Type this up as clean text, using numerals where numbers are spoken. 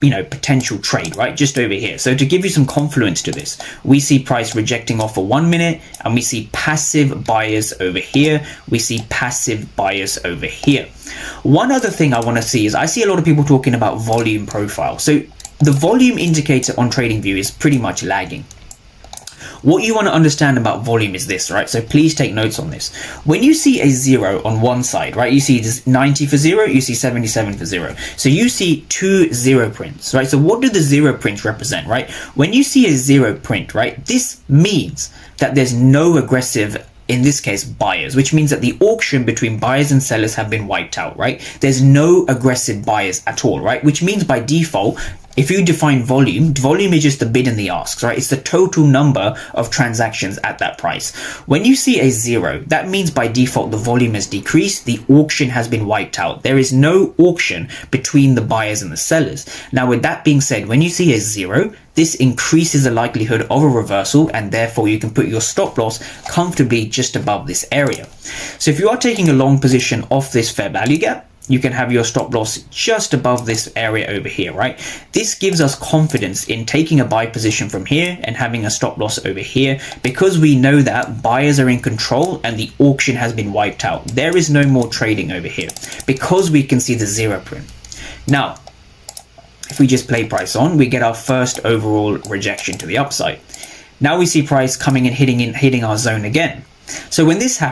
potential trade, right? Just over here. So to give you some confluence to this, we see price rejecting off for 1 minute, and we see passive buyers over here. We see passive buyers over here. One other thing I want to see is I see a lot of people talking about volume profile. So the volume indicator on TradingView is pretty much lagging. What you want to understand about volume is this, right? So please take notes on this. When you see a 0 on one side, right, you see this 90 for 0, you see 77 for 0. So you see 2 0 prints, right? So what do the 0 prints represent, right? When you see a 0 print, right, this means that there's no aggressive, in this case, buyers, which means that the auction between buyers and sellers have been wiped out, right? There's no aggressive buyers at all, right? Which means by default, if you define volume is just the bid and the asks, right? It's the total number of transactions at that price. When you see a 0, that means by default the volume has decreased, the auction has been wiped out. There is no auction between the buyers and the sellers. Now, with that being said, when you see a 0, this increases the likelihood of a reversal, and therefore you can put your stop loss comfortably just above this area. So if you are taking a long position off this fair value gap, you can have your stop loss just above this area over here, right? This gives us confidence in taking a buy position from here and having a stop loss over here, because we know that buyers are in control and the auction has been wiped out. There is no more trading over here because we can see the 0 print. Now, if we just play price on, we get our first overall rejection to the upside. Now we see price coming and hitting our zone again. So when this happens,